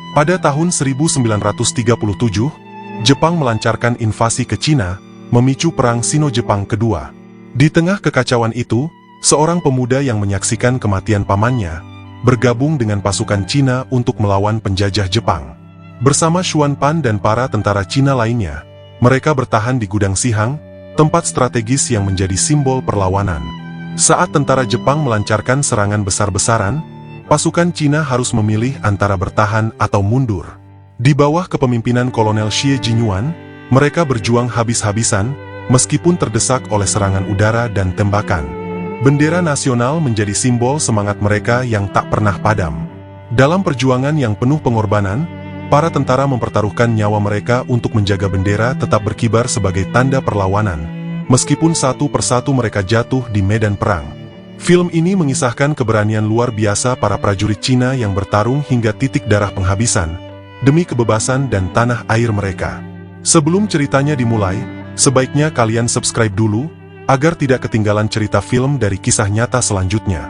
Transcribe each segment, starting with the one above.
Pada tahun 1937, Jepang melancarkan invasi ke Cina, memicu Perang Sino-Jepang kedua. Di tengah kekacauan itu, seorang pemuda yang menyaksikan kematian pamannya, bergabung dengan pasukan Cina untuk melawan penjajah Jepang. Bersama Xuan Pan dan para tentara Cina lainnya, mereka bertahan di Gudang Sihang, tempat strategis yang menjadi simbol perlawanan. Saat tentara Jepang melancarkan serangan besar-besaran, pasukan Cina harus memilih antara bertahan atau mundur. Di bawah kepemimpinan Kolonel Xie Jinyuan, mereka berjuang habis-habisan, meskipun terdesak oleh serangan udara dan tembakan. Bendera nasional menjadi simbol semangat mereka yang tak pernah padam. Dalam perjuangan yang penuh pengorbanan, para tentara mempertaruhkan nyawa mereka untuk menjaga bendera tetap berkibar sebagai tanda perlawanan, meskipun satu persatu mereka jatuh di medan perang. Film ini mengisahkan keberanian luar biasa para prajurit Cina yang bertarung hingga titik darah penghabisan, demi kebebasan dan tanah air mereka. Sebelum ceritanya dimulai, sebaiknya kalian subscribe dulu, agar tidak ketinggalan cerita film dari kisah nyata selanjutnya.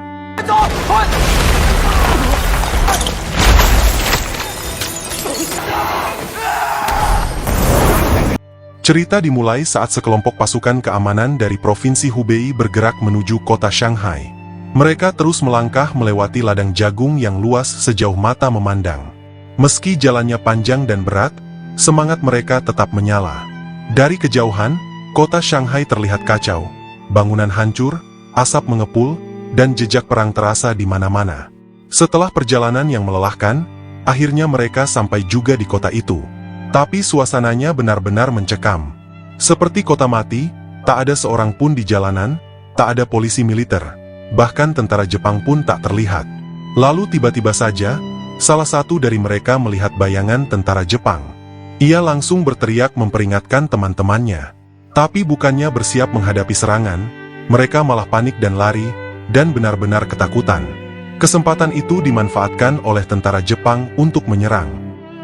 Cerita dimulai saat sekelompok pasukan keamanan dari Provinsi Hubei bergerak menuju kota Shanghai. Mereka terus melangkah melewati ladang jagung yang luas sejauh mata memandang. Meski jalannya panjang dan berat, semangat mereka tetap menyala. Dari kejauhan, kota Shanghai terlihat kacau. Bangunan hancur, asap mengepul, dan jejak perang terasa di mana-mana. Setelah perjalanan yang melelahkan, akhirnya mereka sampai juga di kota itu. Tapi suasananya benar-benar mencekam. Seperti kota mati, tak ada seorang pun di jalanan, tak ada polisi militer, bahkan tentara Jepang pun tak terlihat. Lalu tiba-tiba saja, salah satu dari mereka melihat bayangan tentara Jepang. Ia langsung berteriak memperingatkan teman-temannya. Tapi bukannya bersiap menghadapi serangan, mereka malah panik dan lari, dan benar-benar ketakutan. Kesempatan itu dimanfaatkan oleh tentara Jepang untuk menyerang.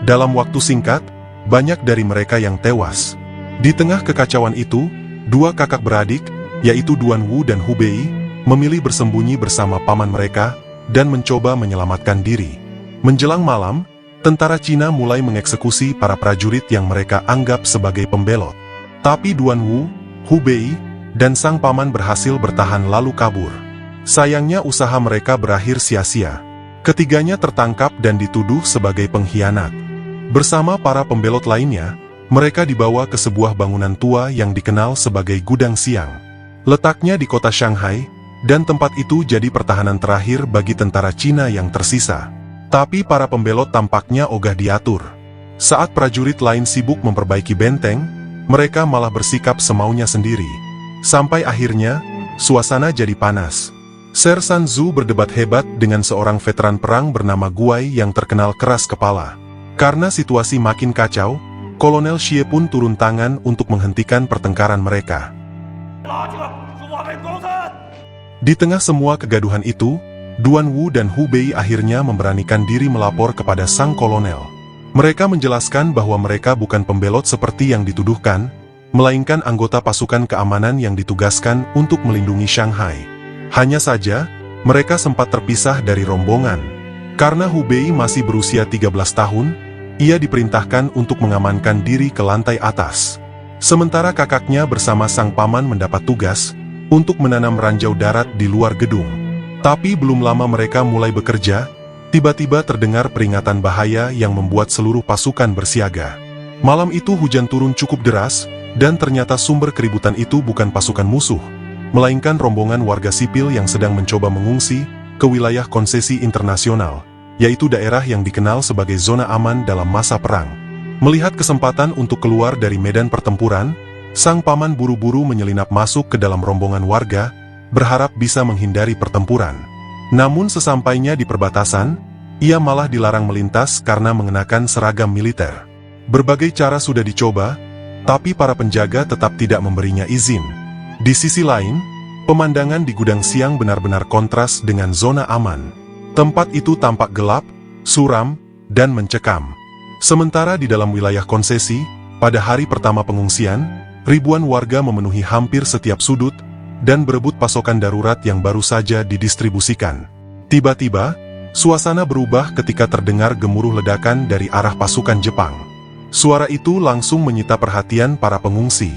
Dalam waktu singkat, banyak dari mereka yang tewas. Di tengah kekacauan itu, dua kakak beradik, yaitu Duan Wu dan Hu Bei, memilih bersembunyi bersama paman mereka, dan mencoba menyelamatkan diri. Menjelang malam, tentara Cina mulai mengeksekusi para prajurit yang mereka anggap sebagai pembelot. Tapi Duan Wu, Hu Bei, dan sang paman berhasil bertahan lalu kabur. Sayangnya usaha mereka berakhir sia-sia. Ketiganya tertangkap dan dituduh sebagai pengkhianat. Bersama para pembelot lainnya, mereka dibawa ke sebuah bangunan tua yang dikenal sebagai Gudang Siang. Letaknya di kota Shanghai, dan tempat itu jadi pertahanan terakhir bagi tentara Cina yang tersisa. Tapi para pembelot tampaknya ogah diatur. Saat prajurit lain sibuk memperbaiki benteng, mereka malah bersikap semaunya sendiri. Sampai akhirnya, suasana jadi panas. Sersan Zhu berdebat hebat dengan seorang veteran perang bernama Guai yang terkenal keras kepala. Karena situasi makin kacau, Kolonel Xie pun turun tangan untuk menghentikan pertengkaran mereka. Di tengah semua kegaduhan itu, Duan Wu dan Hu Bei akhirnya memberanikan diri melapor kepada sang kolonel. Mereka menjelaskan bahwa mereka bukan pembelot seperti yang dituduhkan, melainkan anggota pasukan keamanan yang ditugaskan untuk melindungi Shanghai. Hanya saja, mereka sempat terpisah dari rombongan. Karena Hu Bei masih berusia 13 tahun, ia diperintahkan untuk mengamankan diri ke lantai atas. Sementara kakaknya bersama sang paman mendapat tugas untuk menanam ranjau darat di luar gedung. Tapi belum lama mereka mulai bekerja, tiba-tiba terdengar peringatan bahaya yang membuat seluruh pasukan bersiaga. Malam itu hujan turun cukup deras, dan ternyata sumber keributan itu bukan pasukan musuh, melainkan rombongan warga sipil yang sedang mencoba mengungsi ke wilayah konsesi internasional, yaitu daerah yang dikenal sebagai zona aman dalam masa perang. Melihat kesempatan untuk keluar dari medan pertempuran, sang paman buru-buru menyelinap masuk ke dalam rombongan warga, berharap bisa menghindari pertempuran. Namun sesampainya di perbatasan, ia malah dilarang melintas karena mengenakan seragam militer. Berbagai cara sudah dicoba, tapi para penjaga tetap tidak memberinya izin. Di sisi lain, pemandangan di Gudang Siang benar-benar kontras dengan zona aman. Tempat itu tampak gelap, suram, dan mencekam. Sementara di dalam wilayah konsesi, pada hari pertama pengungsian, ribuan warga memenuhi hampir setiap sudut, dan berebut pasokan darurat yang baru saja didistribusikan. Tiba-tiba, Suasana berubah ketika terdengar gemuruh ledakan dari arah pasukan Jepang. Suara itu langsung menyita perhatian para pengungsi.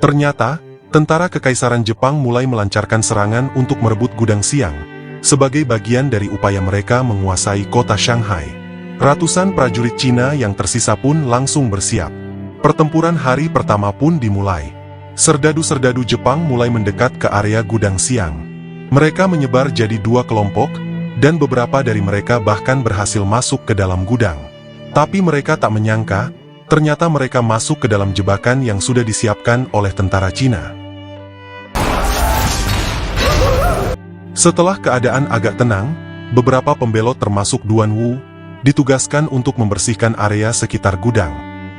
Ternyata, tentara Kekaisaran Jepang mulai melancarkan serangan untuk merebut Gudang Siang, sebagai bagian dari upaya mereka menguasai kota Shanghai. Ratusan prajurit Cina yang tersisa pun langsung bersiap. Pertempuran hari pertama pun dimulai. Serdadu-serdadu Jepang mulai mendekat ke area Gudang Siang. Mereka menyebar jadi dua kelompok, dan beberapa dari mereka bahkan berhasil masuk ke dalam gudang. Tapi mereka tak menyangka, ternyata mereka masuk ke dalam jebakan yang sudah disiapkan oleh tentara Cina. Setelah keadaan agak tenang, beberapa pembelot termasuk Duan Wu, ditugaskan untuk membersihkan area sekitar gudang.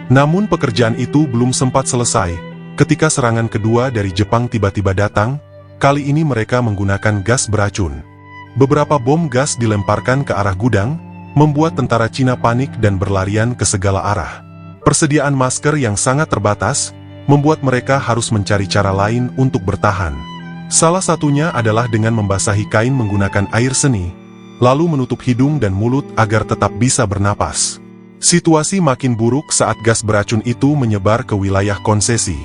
Namun pekerjaan itu belum sempat selesai, ketika serangan kedua dari Jepang tiba-tiba datang. Kali ini mereka menggunakan gas beracun. Beberapa bom gas dilemparkan ke arah gudang, membuat tentara Cina panik dan berlarian ke segala arah. Persediaan masker yang sangat terbatas, membuat mereka harus mencari cara lain untuk bertahan. Salah satunya adalah dengan membasahi kain menggunakan air seni, lalu menutup hidung dan mulut agar tetap bisa bernapas. Situasi makin buruk saat gas beracun itu menyebar ke wilayah konsesi.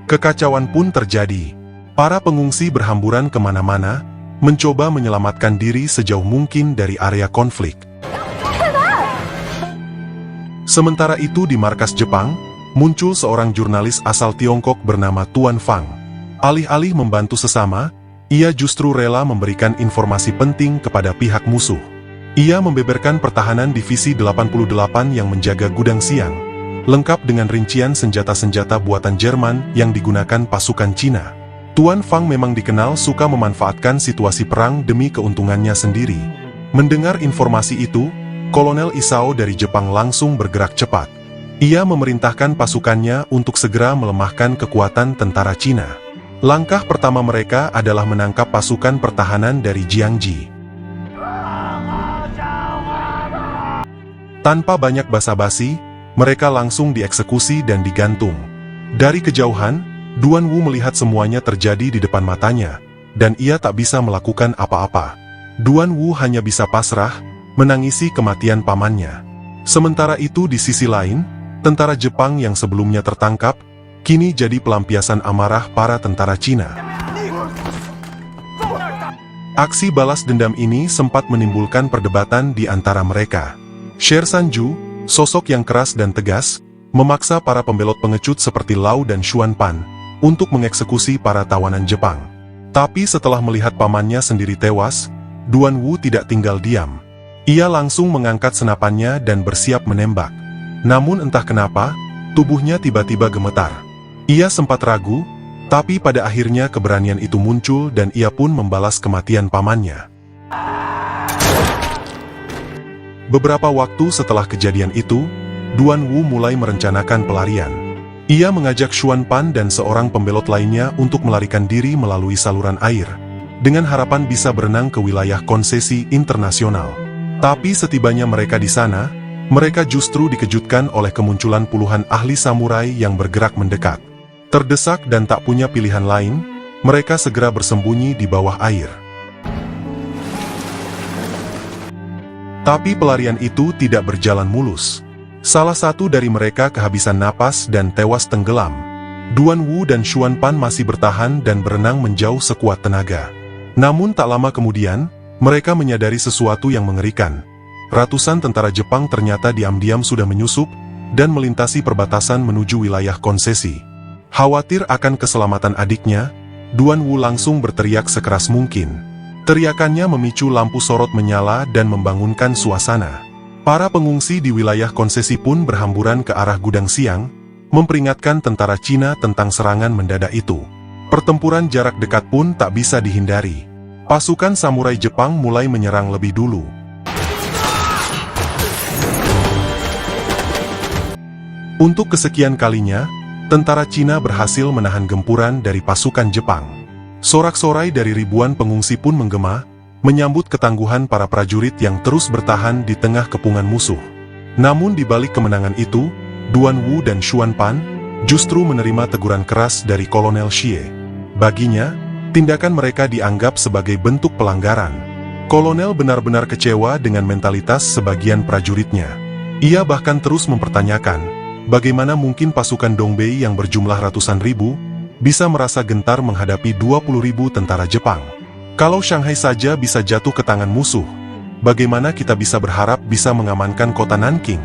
Kekacauan pun terjadi. Para pengungsi berhamburan kemana-mana, mencoba menyelamatkan diri sejauh mungkin dari area konflik. Sementara itu di markas Jepang, muncul seorang jurnalis asal Tiongkok bernama Tuan Fang. Alih-alih membantu sesama, ia justru rela memberikan informasi penting kepada pihak musuh. Ia membeberkan pertahanan Divisi 88 yang menjaga Gudang Siang, lengkap dengan rincian senjata-senjata buatan Jerman yang digunakan pasukan Cina. Tuan Fang memang dikenal suka memanfaatkan situasi perang demi keuntungannya sendiri. Mendengar informasi itu, Kolonel Isao dari Jepang langsung bergerak cepat. Ia memerintahkan pasukannya untuk segera melemahkan kekuatan tentara Cina. Langkah pertama mereka adalah menangkap pasukan pertahanan dari Jiangji. Tanpa banyak basa-basi, mereka langsung dieksekusi dan digantung. Dari kejauhan, Duan Wu melihat semuanya terjadi di depan matanya, dan ia tak bisa melakukan apa-apa. Duan Wu hanya bisa pasrah, menangisi kematian pamannya. Sementara itu di sisi lain, tentara Jepang yang sebelumnya tertangkap, kini jadi pelampiasan amarah para tentara Cina. Aksi balas dendam ini sempat menimbulkan perdebatan di antara mereka. Sher Sanju, sosok yang keras dan tegas, memaksa para pembelot pengecut seperti Lau dan Xuan Pan untuk mengeksekusi para tawanan Jepang. Tapi setelah melihat pamannya sendiri tewas, Duan Wu tidak tinggal diam. Ia langsung mengangkat senapannya dan bersiap menembak. Namun entah kenapa, tubuhnya tiba-tiba gemetar. Ia sempat ragu, tapi pada akhirnya keberanian itu muncul dan ia pun membalas kematian pamannya. Beberapa waktu setelah kejadian itu, Duan Wu mulai merencanakan pelarian. Ia mengajak Xuan Pan dan seorang pembelot lainnya untuk melarikan diri melalui saluran air, dengan harapan bisa berenang ke wilayah konsesi internasional. Tapi setibanya mereka di sana, mereka justru dikejutkan oleh kemunculan puluhan ahli samurai yang bergerak mendekat. Terdesak dan tak punya pilihan lain, mereka segera bersembunyi di bawah air. Tapi pelarian itu tidak berjalan mulus. Salah satu dari mereka kehabisan napas dan tewas tenggelam. Duan Wu dan Xuan Pan masih bertahan dan berenang menjauh sekuat tenaga. Namun tak lama kemudian, mereka menyadari sesuatu yang mengerikan. Ratusan tentara Jepang ternyata diam-diam sudah menyusup dan melintasi perbatasan menuju wilayah konsesi. Khawatir akan keselamatan adiknya, Duan Wu langsung berteriak sekeras mungkin. Teriakannya memicu lampu sorot menyala dan membangunkan suasana. Para pengungsi di wilayah konsesi pun berhamburan ke arah Gudang Siang, memperingatkan tentara Cina tentang serangan mendadak itu. Pertempuran jarak dekat pun tak bisa dihindari. Pasukan samurai Jepang mulai menyerang lebih dulu. Untuk kesekian kalinya, tentara Cina berhasil menahan gempuran dari pasukan Jepang. Sorak-sorai dari ribuan pengungsi pun menggema, menyambut ketangguhan para prajurit yang terus bertahan di tengah kepungan musuh. Namun di balik kemenangan itu, Duan Wu dan Xuan Pan justru menerima teguran keras dari Kolonel Xie. Baginya, tindakan mereka dianggap sebagai bentuk pelanggaran. Kolonel benar-benar kecewa dengan mentalitas sebagian prajuritnya. Ia bahkan terus mempertanyakan, bagaimana mungkin pasukan Dongbei yang berjumlah ratusan ribu, bisa merasa gentar menghadapi 20.000 tentara Jepang. Kalau Shanghai saja bisa jatuh ke tangan musuh, bagaimana kita bisa berharap bisa mengamankan kota Nanking?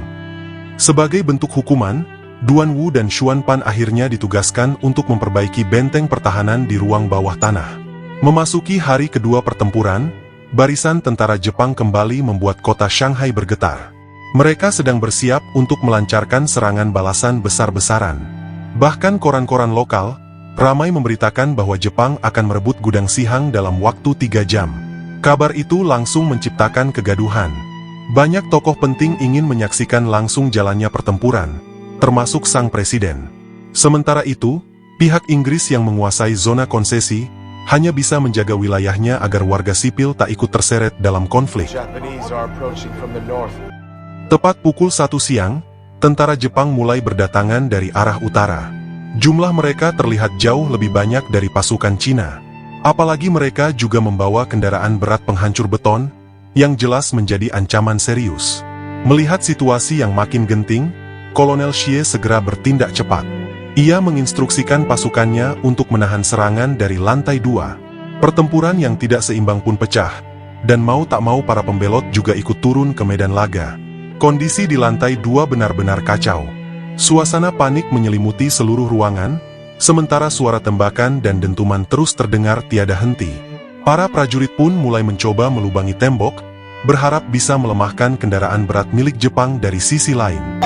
Sebagai bentuk hukuman, Duan Wu dan Xuan Pan akhirnya ditugaskan untuk memperbaiki benteng pertahanan di ruang bawah tanah. Memasuki hari kedua pertempuran, barisan tentara Jepang kembali membuat kota Shanghai bergetar. Mereka sedang bersiap untuk melancarkan serangan balasan besar-besaran. Bahkan koran-koran lokal ramai memberitakan bahwa Jepang akan merebut gudang Sihang dalam waktu 3 jam. Kabar itu langsung menciptakan kegaduhan. Banyak tokoh penting ingin menyaksikan langsung jalannya pertempuran, termasuk sang presiden. Sementara itu, pihak Inggris yang menguasai zona konsesi hanya bisa menjaga wilayahnya agar warga sipil tak ikut terseret dalam konflik. Tepat pukul 1 siang, tentara Jepang mulai berdatangan dari arah utara. Jumlah mereka terlihat jauh lebih banyak dari pasukan Cina. Apalagi mereka juga membawa kendaraan berat penghancur beton, yang jelas menjadi ancaman serius. Melihat situasi yang makin genting, Kolonel Xie segera bertindak cepat. Ia menginstruksikan pasukannya untuk menahan serangan dari lantai 2. Pertempuran yang tidak seimbang pun pecah, dan mau tak mau para pembelot juga ikut turun ke medan laga. Kondisi di lantai 2 benar-benar kacau. Suasana panik menyelimuti seluruh ruangan, sementara suara tembakan dan dentuman terus terdengar tiada henti. Para prajurit pun mulai mencoba melubangi tembok, berharap bisa melemahkan kendaraan berat milik Jepang dari sisi lain.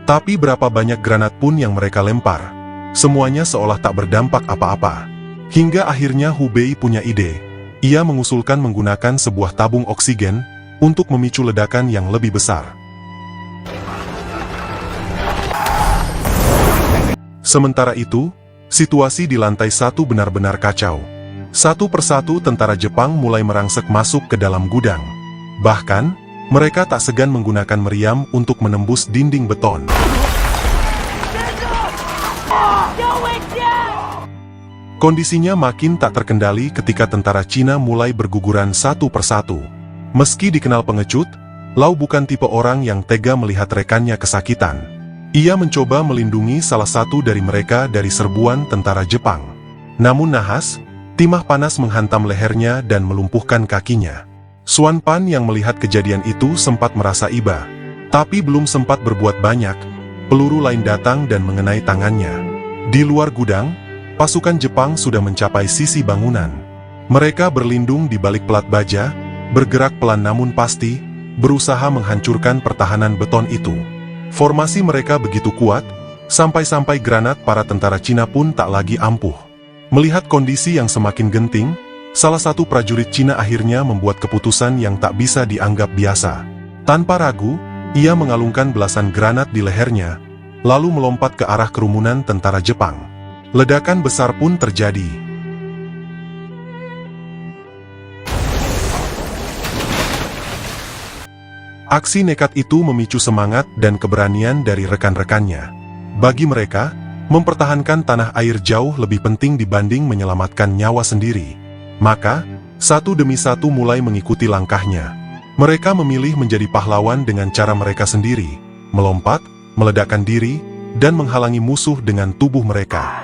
Tapi berapa banyak granat pun yang mereka lempar, semuanya seolah tak berdampak apa-apa. Hingga akhirnya Hubei punya ide. Ia mengusulkan menggunakan sebuah tabung oksigen untuk memicu ledakan yang lebih besar. Sementara itu, situasi di lantai 1 benar-benar kacau. Satu persatu tentara Jepang mulai merangsek masuk ke dalam gudang. Bahkan, mereka tak segan menggunakan meriam untuk menembus dinding beton. Kondisinya makin tak terkendali ketika tentara Cina mulai berguguran satu persatu. Meski dikenal pengecut, Lau bukan tipe orang yang tega melihat rekannya kesakitan. Ia mencoba melindungi salah satu dari mereka dari serbuan tentara Jepang. Namun nahas, timah panas menghantam lehernya dan melumpuhkan kakinya. Xuan Pan yang melihat kejadian itu sempat merasa iba, tapi belum sempat berbuat banyak. Peluru lain datang dan mengenai tangannya. Di luar gudang, pasukan Jepang sudah mencapai sisi bangunan. Mereka berlindung di balik pelat baja, bergerak pelan namun pasti, berusaha menghancurkan pertahanan beton itu. Formasi mereka begitu kuat, sampai-sampai granat para tentara Cina pun tak lagi ampuh. Melihat kondisi yang semakin genting, salah satu prajurit Cina akhirnya membuat keputusan yang tak bisa dianggap biasa. Tanpa ragu, ia mengalungkan belasan granat di lehernya, lalu melompat ke arah kerumunan tentara Jepang. Ledakan besar pun terjadi. Aksi nekat itu memicu semangat dan keberanian dari rekan-rekannya. Bagi mereka, mempertahankan tanah air jauh lebih penting dibanding menyelamatkan nyawa sendiri. Maka, satu demi satu mulai mengikuti langkahnya. Mereka memilih menjadi pahlawan dengan cara mereka sendiri, melompat, meledakkan diri, dan menghalangi musuh dengan tubuh mereka.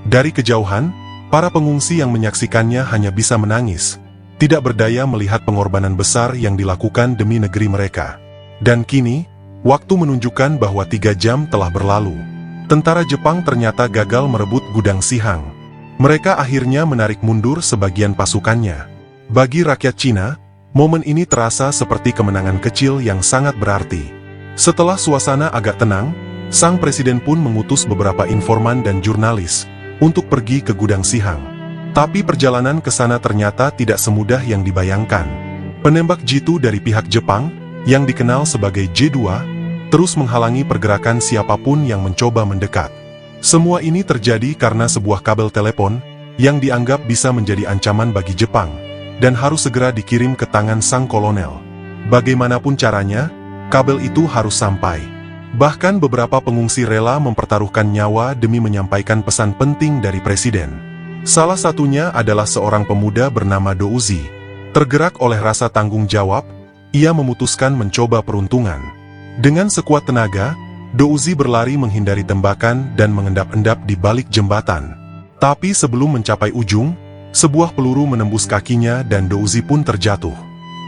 Dari kejauhan, para pengungsi yang menyaksikannya hanya bisa menangis, tidak berdaya melihat pengorbanan besar yang dilakukan demi negeri mereka. Dan kini, waktu menunjukkan bahwa 3 jam telah berlalu. Tentara Jepang ternyata gagal merebut gudang Sihang. Mereka akhirnya menarik mundur sebagian pasukannya. Bagi rakyat Cina, momen ini terasa seperti kemenangan kecil yang sangat berarti. Setelah suasana agak tenang, sang presiden pun mengutus beberapa informan dan jurnalis untuk pergi ke gudang Sihang. Tapi perjalanan ke sana ternyata tidak semudah yang dibayangkan. Penembak jitu dari pihak Jepang, yang dikenal sebagai J2, terus menghalangi pergerakan siapapun yang mencoba mendekat. Semua ini terjadi karena sebuah kabel telepon, yang dianggap bisa menjadi ancaman bagi Jepang, dan harus segera dikirim ke tangan sang kolonel. Bagaimanapun caranya, kabel itu harus sampai. Bahkan beberapa pengungsi rela mempertaruhkan nyawa demi menyampaikan pesan penting dari presiden. Salah satunya adalah seorang pemuda bernama Douzi. Tergerak oleh rasa tanggung jawab, ia memutuskan mencoba peruntungan. Dengan sekuat tenaga, Douzi berlari menghindari tembakan dan mengendap-endap di balik jembatan. Tapi sebelum mencapai ujung, sebuah peluru menembus kakinya dan Douzi pun terjatuh.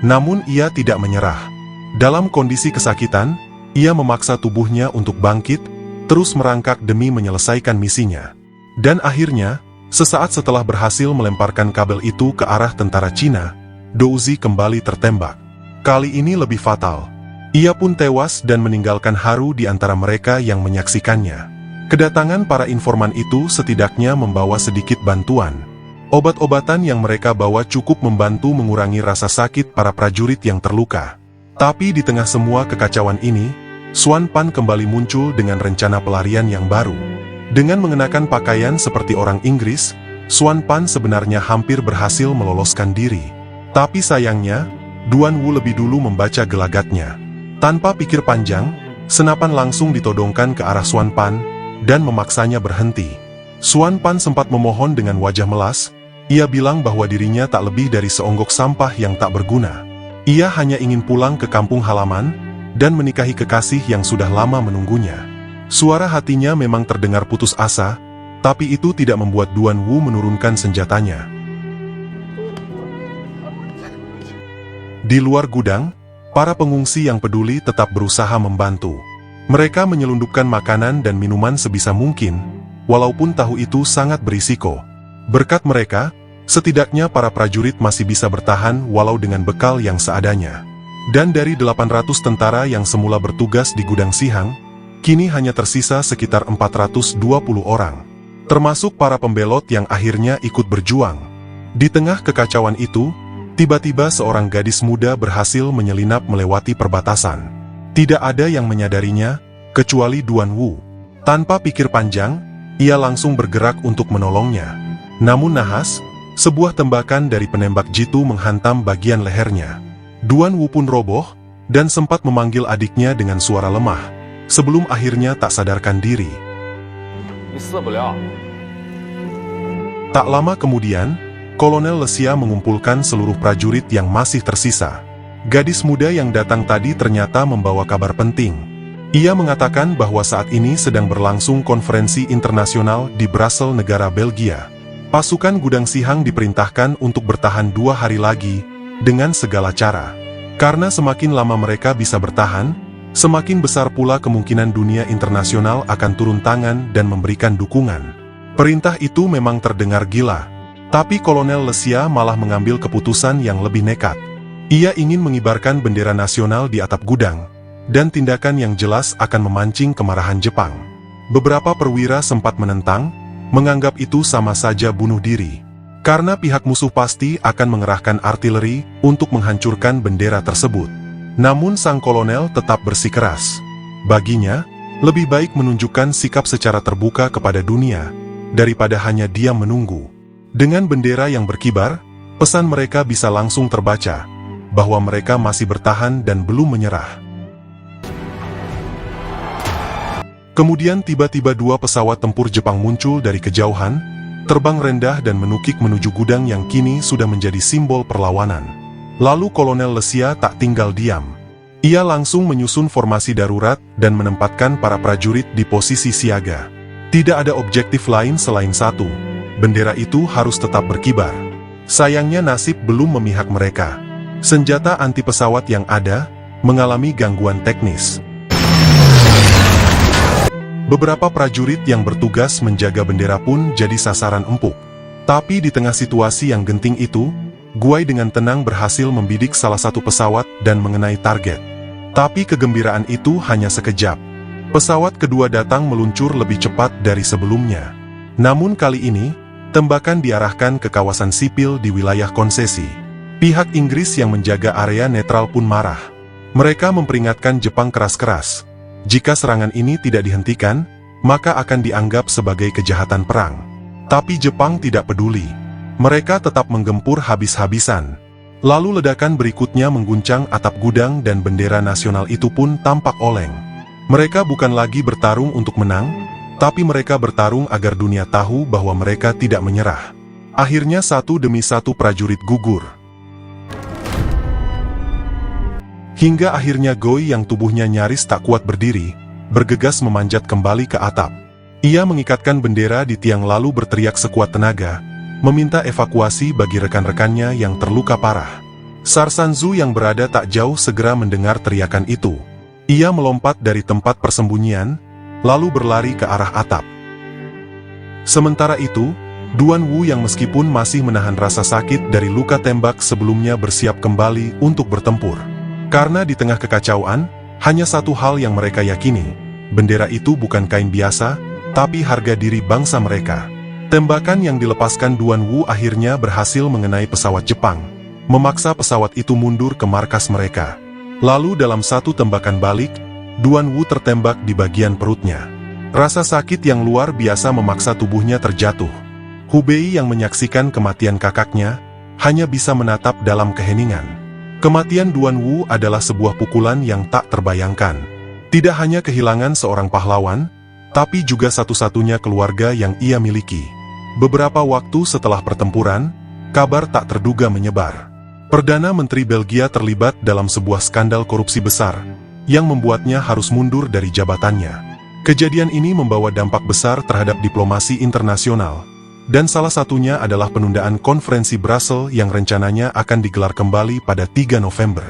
Namun ia tidak menyerah. Dalam kondisi kesakitan, ia memaksa tubuhnya untuk bangkit, terus merangkak demi menyelesaikan misinya. Dan akhirnya, sesaat setelah berhasil melemparkan kabel itu ke arah tentara Cina, Douzi kembali tertembak. Kali ini lebih fatal. Ia pun tewas dan meninggalkan haru di antara mereka yang menyaksikannya. Kedatangan para informan itu setidaknya membawa sedikit bantuan. Obat-obatan yang mereka bawa cukup membantu mengurangi rasa sakit para prajurit yang terluka. Tapi di tengah semua kekacauan ini, Xuan Pan kembali muncul dengan rencana pelarian yang baru. Dengan mengenakan pakaian seperti orang Inggris, Xuan Pan sebenarnya hampir berhasil meloloskan diri. Tapi sayangnya, Duan Wu lebih dulu membaca gelagatnya. Tanpa pikir panjang, senapan langsung ditodongkan ke arah Xuan Pan, dan memaksanya berhenti. Xuan Pan sempat memohon dengan wajah melas. Ia bilang bahwa dirinya tak lebih dari seonggok sampah yang tak berguna. Ia hanya ingin pulang ke kampung halaman, dan menikahi kekasih yang sudah lama menunggunya. Suara hatinya memang terdengar putus asa, tapi itu tidak membuat Duan Wu menurunkan senjatanya. Di luar gudang, para pengungsi yang peduli tetap berusaha membantu. Mereka menyelundupkan makanan dan minuman sebisa mungkin, walaupun tahu itu sangat berisiko. Berkat mereka, setidaknya para prajurit masih bisa bertahan walau dengan bekal yang seadanya. Dan dari 800 tentara yang semula bertugas di gudang Sihang, kini hanya tersisa sekitar 420 orang. Termasuk para pembelot yang akhirnya ikut berjuang. Di tengah kekacauan itu, tiba-tiba seorang gadis muda berhasil menyelinap melewati perbatasan. Tidak ada yang menyadarinya, kecuali Duan Wu. Tanpa pikir panjang, ia langsung bergerak untuk menolongnya. Namun nahas, sebuah tembakan dari penembak jitu menghantam bagian lehernya. Duan Wu pun roboh, dan sempat memanggil adiknya dengan suara lemah, sebelum akhirnya tak sadarkan diri. Tak lama kemudian, Kolonel Lesia mengumpulkan seluruh prajurit yang masih tersisa. Gadis muda yang datang tadi ternyata membawa kabar penting. Ia mengatakan bahwa saat ini sedang berlangsung konferensi internasional di Brussels, negara Belgia. Pasukan gudang Sihang diperintahkan untuk bertahan 2 hari lagi, dengan segala cara. Karena semakin lama mereka bisa bertahan, semakin besar pula kemungkinan dunia internasional akan turun tangan dan memberikan dukungan. Perintah itu memang terdengar gila, tapi Kolonel Lesia malah mengambil keputusan yang lebih nekat. Ia ingin mengibarkan bendera nasional di atap gudang, dan tindakan yang jelas akan memancing kemarahan Jepang. Beberapa perwira sempat menentang, menganggap itu sama saja bunuh diri. Karena pihak musuh pasti akan mengerahkan artileri untuk menghancurkan bendera tersebut. Namun sang kolonel tetap bersikeras. Baginya, lebih baik menunjukkan sikap secara terbuka kepada dunia, daripada hanya diam menunggu. Dengan bendera yang berkibar, pesan mereka bisa langsung terbaca, bahwa mereka masih bertahan dan belum menyerah. Kemudian tiba-tiba 2 pesawat tempur Jepang muncul dari kejauhan, terbang rendah dan menukik menuju gudang yang kini sudah menjadi simbol perlawanan. Lalu Kolonel Lesia tak tinggal diam. Ia langsung menyusun formasi darurat dan menempatkan para prajurit di posisi siaga. Tidak ada objektif lain selain satu, bendera itu harus tetap berkibar. Sayangnya nasib belum memihak mereka. Senjata anti pesawat yang ada mengalami gangguan teknis. Beberapa prajurit yang bertugas menjaga bendera pun jadi sasaran empuk. Tapi di tengah situasi yang genting itu, Guai dengan tenang berhasil membidik salah satu pesawat dan mengenai target. Tapi kegembiraan itu hanya sekejap. Pesawat kedua datang meluncur lebih cepat dari sebelumnya. Namun kali ini, tembakan diarahkan ke kawasan sipil di wilayah konsesi. Pihak Inggris yang menjaga area netral pun marah. Mereka memperingatkan Jepang keras-keras. Jika serangan ini tidak dihentikan, maka akan dianggap sebagai kejahatan perang. Tapi Jepang tidak peduli. Mereka tetap menggempur habis-habisan. Lalu ledakan berikutnya mengguncang atap gudang dan bendera nasional itu pun tampak oleng. Mereka bukan lagi bertarung untuk menang, tapi mereka bertarung agar dunia tahu bahwa mereka tidak menyerah. Akhirnya satu demi satu prajurit gugur. Hingga akhirnya Goi yang tubuhnya nyaris tak kuat berdiri, bergegas memanjat kembali ke atap. Ia mengikatkan bendera di tiang lalu berteriak sekuat tenaga, meminta evakuasi bagi rekan-rekannya yang terluka parah. Sarsanzu yang berada tak jauh segera mendengar teriakan itu. Ia melompat dari tempat persembunyian, lalu berlari ke arah atap. Sementara itu, Duan Wu yang meskipun masih menahan rasa sakit dari luka tembak sebelumnya bersiap kembali untuk bertempur. Karena di tengah kekacauan, hanya satu hal yang mereka yakini, bendera itu bukan kain biasa, tapi harga diri bangsa mereka. Tembakan yang dilepaskan Duan Wu akhirnya berhasil mengenai pesawat Jepang, memaksa pesawat itu mundur ke markas mereka. Lalu dalam satu tembakan balik, Duan Wu tertembak di bagian perutnya. Rasa sakit yang luar biasa memaksa tubuhnya terjatuh. Hubei yang menyaksikan kematian kakaknya, hanya bisa menatap dalam keheningan. Kematian Duan Wu adalah sebuah pukulan yang tak terbayangkan. Tidak hanya kehilangan seorang pahlawan, tapi juga satu-satunya keluarga yang ia miliki. Beberapa waktu setelah pertempuran, kabar tak terduga menyebar. Perdana Menteri Belgia terlibat dalam sebuah skandal korupsi besar, yang membuatnya harus mundur dari jabatannya. Kejadian ini membawa dampak besar terhadap diplomasi internasional, dan salah satunya adalah penundaan konferensi Brussels yang rencananya akan digelar kembali pada 3 November.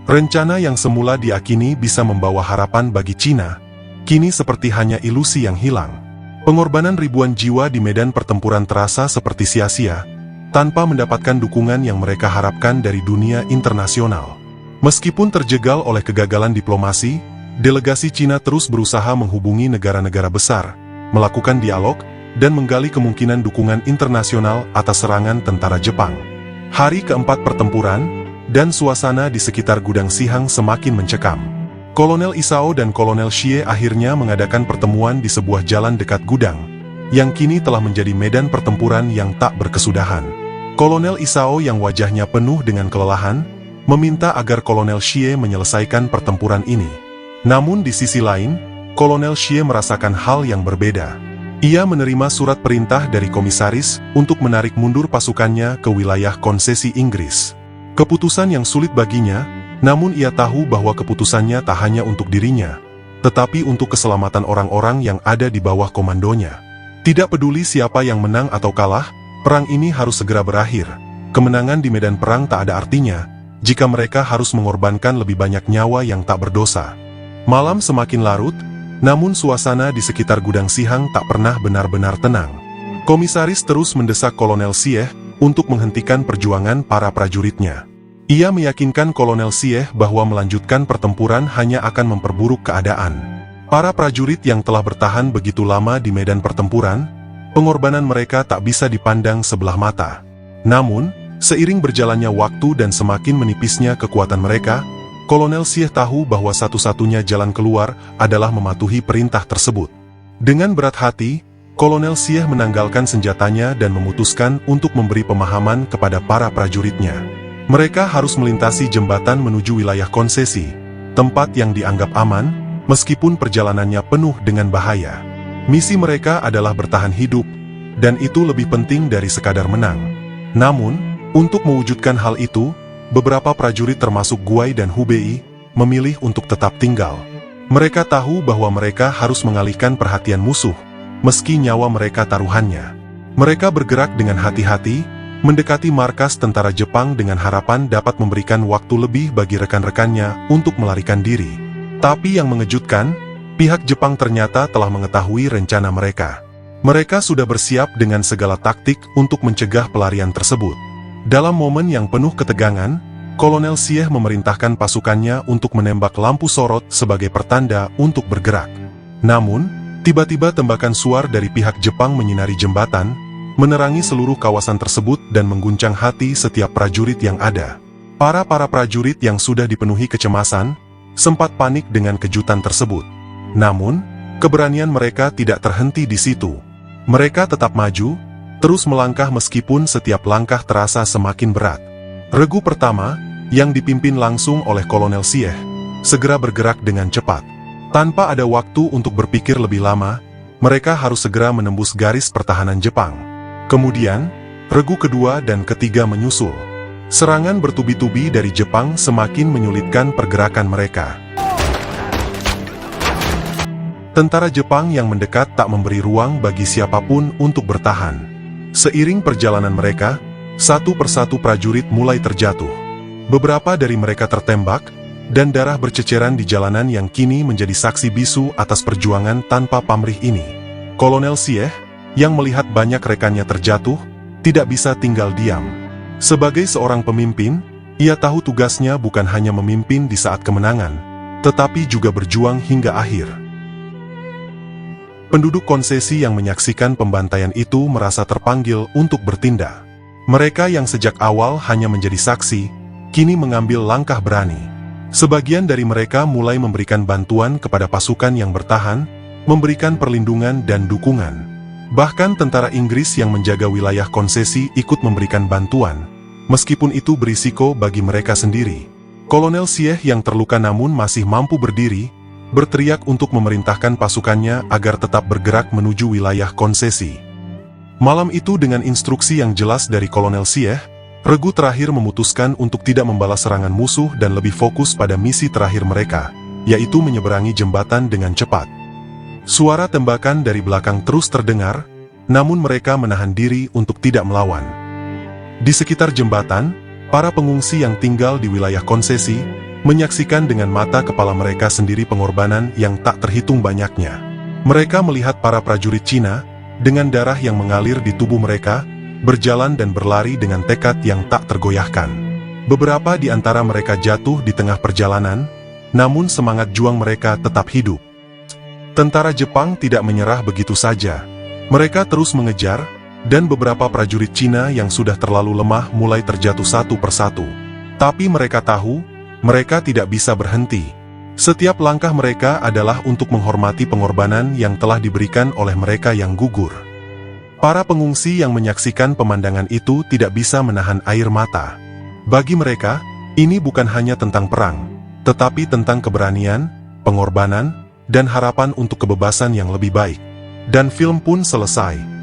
Rencana yang semula diakini bisa membawa harapan bagi Cina, kini seperti hanya ilusi yang hilang. Pengorbanan ribuan jiwa di medan pertempuran terasa seperti sia-sia, tanpa mendapatkan dukungan yang mereka harapkan dari dunia internasional. Meskipun terjegal oleh kegagalan diplomasi, delegasi Cina terus berusaha menghubungi negara-negara besar, melakukan dialog, dan menggali kemungkinan dukungan internasional atas serangan tentara Jepang. Hari keempat pertempuran, dan suasana di sekitar gudang Sihang semakin mencekam. Kolonel Isao dan Kolonel Xie akhirnya mengadakan pertemuan di sebuah jalan dekat gudang, yang kini telah menjadi medan pertempuran yang tak berkesudahan. Kolonel Isao yang wajahnya penuh dengan kelelahan, meminta agar Kolonel Xie menyelesaikan pertempuran ini. Namun di sisi lain, Kolonel Xie merasakan hal yang berbeda. Ia menerima surat perintah dari komisaris untuk menarik mundur pasukannya ke wilayah konsesi Inggris. Keputusan yang sulit baginya, namun ia tahu bahwa keputusannya tak hanya untuk dirinya, tetapi untuk keselamatan orang-orang yang ada di bawah komandonya. Tidak peduli siapa yang menang atau kalah, perang ini harus segera berakhir. Kemenangan di medan perang tak ada artinya, jika mereka harus mengorbankan lebih banyak nyawa yang tak berdosa. Malam semakin larut, namun suasana di sekitar gudang Sihang tak pernah benar-benar tenang. Komisaris terus mendesak Kolonel Xie untuk menghentikan perjuangan para prajuritnya. Ia meyakinkan Kolonel Xie bahwa melanjutkan pertempuran hanya akan memperburuk keadaan. Para prajurit yang telah bertahan begitu lama di medan pertempuran, pengorbanan mereka tak bisa dipandang sebelah mata. Namun, seiring berjalannya waktu dan semakin menipisnya kekuatan mereka, Kolonel Xie tahu bahwa satu-satunya jalan keluar adalah mematuhi perintah tersebut. Dengan berat hati, Kolonel Xie menanggalkan senjatanya dan memutuskan untuk memberi pemahaman kepada para prajuritnya. Mereka harus melintasi jembatan menuju wilayah konsesi, tempat yang dianggap aman, meskipun perjalanannya penuh dengan bahaya. Misi mereka adalah bertahan hidup, dan itu lebih penting dari sekadar menang. Namun, untuk mewujudkan hal itu, beberapa prajurit termasuk Guai dan Hubei, memilih untuk tetap tinggal. Mereka tahu bahwa mereka harus mengalihkan perhatian musuh, meski nyawa mereka taruhannya. Mereka bergerak dengan hati-hati, mendekati markas tentara Jepang dengan harapan dapat memberikan waktu lebih bagi rekan-rekannya untuk melarikan diri. Tapi yang mengejutkan, pihak Jepang ternyata telah mengetahui rencana mereka. Mereka sudah bersiap dengan segala taktik untuk mencegah pelarian tersebut. Dalam momen yang penuh ketegangan, Kolonel Xie memerintahkan pasukannya untuk menembak lampu sorot sebagai pertanda untuk bergerak. Namun, tiba-tiba tembakan suar dari pihak Jepang menyinari jembatan, menerangi seluruh kawasan tersebut dan mengguncang hati setiap prajurit yang ada. Para prajurit yang sudah dipenuhi kecemasan, sempat panik dengan kejutan tersebut. Namun, keberanian mereka tidak terhenti di situ. Mereka tetap maju, terus melangkah meskipun setiap langkah terasa semakin berat. Regu pertama, yang dipimpin langsung oleh Kolonel Xie, segera bergerak dengan cepat. Tanpa ada waktu untuk berpikir lebih lama, mereka harus segera menembus garis pertahanan Jepang. Kemudian, Regu kedua dan ketiga menyusul. Serangan bertubi-tubi dari Jepang semakin menyulitkan pergerakan mereka. Tentara Jepang yang mendekat tak memberi ruang bagi siapapun untuk bertahan. Seiring perjalanan mereka, satu persatu prajurit mulai terjatuh. Beberapa dari mereka tertembak, dan darah berceceran di jalanan yang kini menjadi saksi bisu atas perjuangan tanpa pamrih ini. Kolonel Sieh, yang melihat banyak rekannya terjatuh, tidak bisa tinggal diam. Sebagai seorang pemimpin, ia tahu tugasnya bukan hanya memimpin di saat kemenangan, tetapi juga berjuang hingga akhir. Penduduk konsesi yang menyaksikan pembantaian itu merasa terpanggil untuk bertindak. Mereka yang sejak awal hanya menjadi saksi, kini mengambil langkah berani. Sebagian dari mereka mulai memberikan bantuan kepada pasukan yang bertahan, memberikan perlindungan dan dukungan. Bahkan tentara Inggris yang menjaga wilayah konsesi ikut memberikan bantuan, meskipun itu berisiko bagi mereka sendiri. Kolonel Sieh yang terluka namun masih mampu berdiri, berteriak untuk memerintahkan pasukannya agar tetap bergerak menuju wilayah konsesi. Malam itu dengan instruksi yang jelas dari Kolonel Sieh, regu terakhir memutuskan untuk tidak membalas serangan musuh dan lebih fokus pada misi terakhir mereka, yaitu menyeberangi jembatan dengan cepat. Suara tembakan dari belakang terus terdengar, namun mereka menahan diri untuk tidak melawan. Di sekitar jembatan, para pengungsi yang tinggal di wilayah konsesi menyaksikan dengan mata kepala mereka sendiri pengorbanan yang tak terhitung banyaknya. Mereka melihat para prajurit Cina, dengan darah yang mengalir di tubuh mereka, berjalan dan berlari dengan tekad yang tak tergoyahkan. Beberapa di antara mereka jatuh di tengah perjalanan, namun semangat juang mereka tetap hidup. Tentara Jepang tidak menyerah begitu saja. Mereka terus mengejar, dan beberapa prajurit Cina yang sudah terlalu lemah mulai terjatuh satu persatu. Tapi mereka tahu, mereka tidak bisa berhenti. Setiap langkah mereka adalah untuk menghormati pengorbanan yang telah diberikan oleh mereka yang gugur. Para pengungsi yang menyaksikan pemandangan itu tidak bisa menahan air mata. Bagi mereka, ini bukan hanya tentang perang, tetapi tentang keberanian, pengorbanan, dan harapan untuk kebebasan yang lebih baik. Dan film pun selesai.